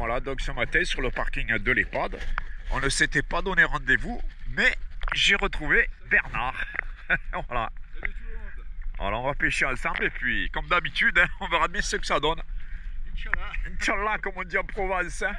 Voilà, donc ce matin sur le parking de l'EHPAD, on ne s'était pas donné rendez-vous, mais j'ai retrouvé Bernard. Voilà. Salut tout le monde. Alors on va pêcher ensemble et puis comme d'habitude, hein, on verra bien ce que ça donne. Inch'Allah. Inch'Allah, comme on dit en Provence. Hein.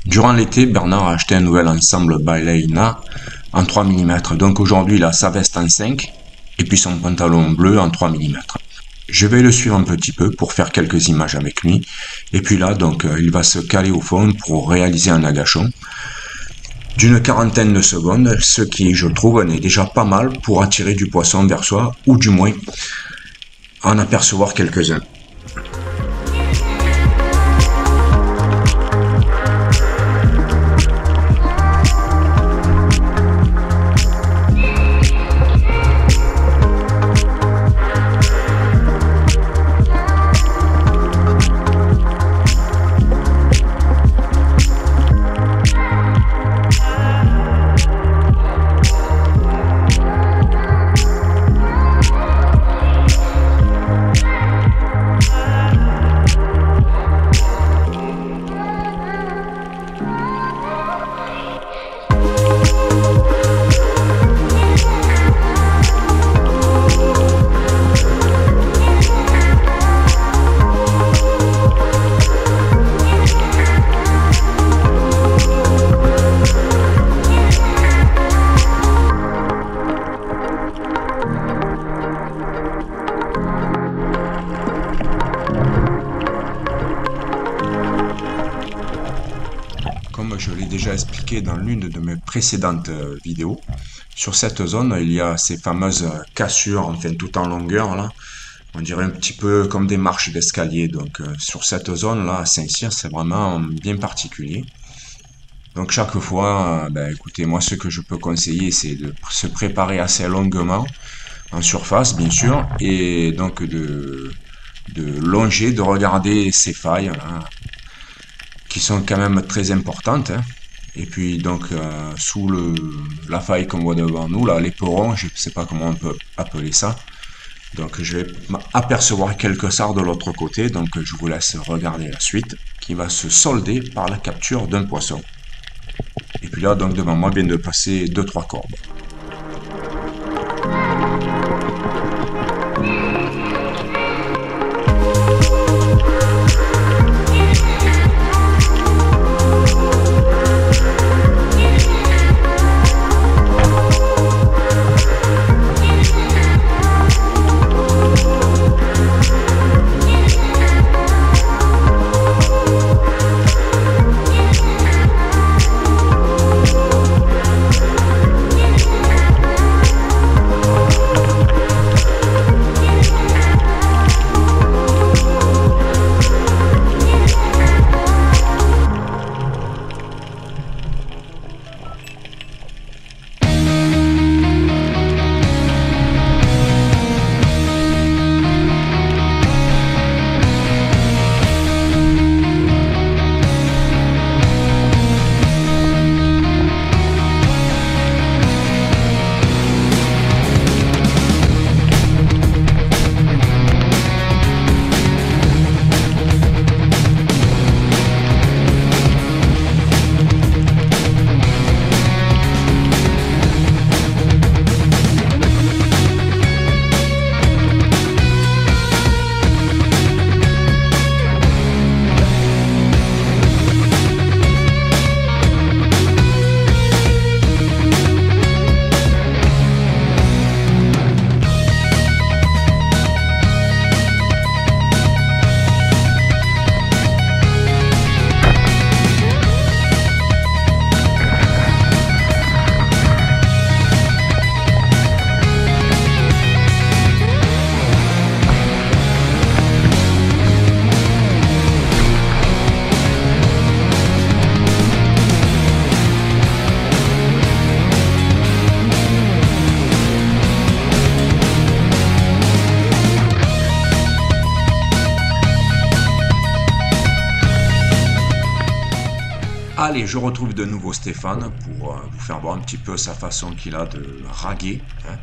Durant l'été, Bernard a acheté un nouvel ensemble Baleina en 3 mm. Donc aujourd'hui, il a sa veste en 5 et puis son pantalon bleu en 3 mm. Je vais le suivre un petit peu pour faire quelques images avec lui. Et puis là, donc, il va se caler au fond pour réaliser un agachon d'une quarantaine de secondes, ce qui, je trouve, est déjà pas mal pour attirer du poisson vers soi, ou du moins en apercevoir quelques-uns. Comme je l'ai déjà expliqué dans l'une de mes précédentes vidéos, sur cette zone, il y a ces fameuses cassures, enfin tout en longueur, là. On dirait un petit peu comme des marches d'escalier. Donc sur cette zone-là, à Saint-Cyr, c'est vraiment bien particulier. Donc chaque fois, écoutez, moi ce que je peux conseiller, c'est de se préparer assez longuement, en surface bien sûr, et donc de longer, de regarder ces failles, hein, qui sont quand même très importantes, hein. Et puis donc sous la faille qu'on voit devant nous, là, l'éperon, je ne sais pas comment on peut appeler ça. Donc je vais apercevoir quelques sards de l'autre côté, donc je vous laisse regarder la suite, qui va se solder par la capture d'un poisson. Et puis là, donc devant moi, vient de passer 2-3 corbes. Allez, je retrouve de nouveau Stéphane pour vous faire voir un petit peu sa façon qu'il a de raguer, hein.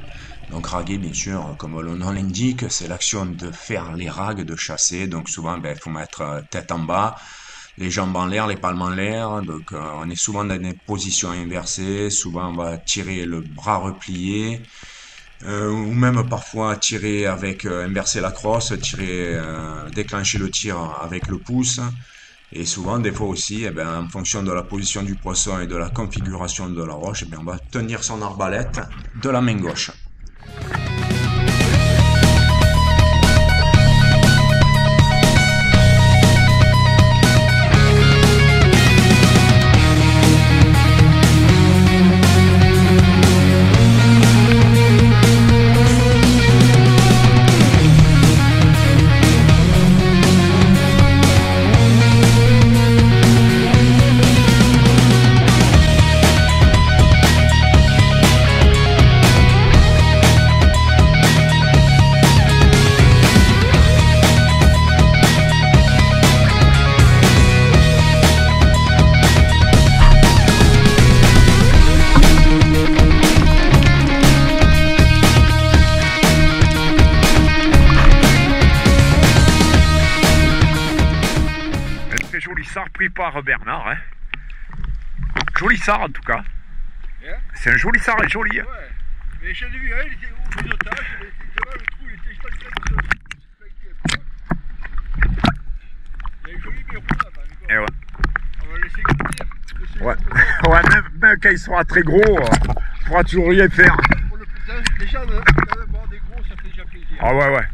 Donc raguer, bien sûr, comme le nom l'indique, c'est l'action de faire les ragues, de chasser. Donc souvent, il faut mettre tête en bas, les jambes en l'air, les palmes en l'air. Donc on est souvent dans des positions inversées. Souvent, on va tirer le bras replié. Ou même parfois tirer avec, inverser la crosse, déclencher le tir avec le pouce. Et souvent, des fois aussi, en fonction de la position du poisson et de la configuration de la roche, on va tenir son arbalète de la main gauche. Joli sard pris par Bernard, hein. Joli sard en tout cas. Yeah. C'est un joli sard, joli. Hein. Ouais. Mais j'en ai vu un, il était au pilotage, il était devant le trou, il était juste en train de il y a un joli verrou là-bas. Et ouais. On va le laisser grandir. Ouais, ouais, même quand il sera très gros, on pourra toujours rien faire. Pour le déjà, de voir des gros, ça fait déjà plaisir. Ah ouais, ouais.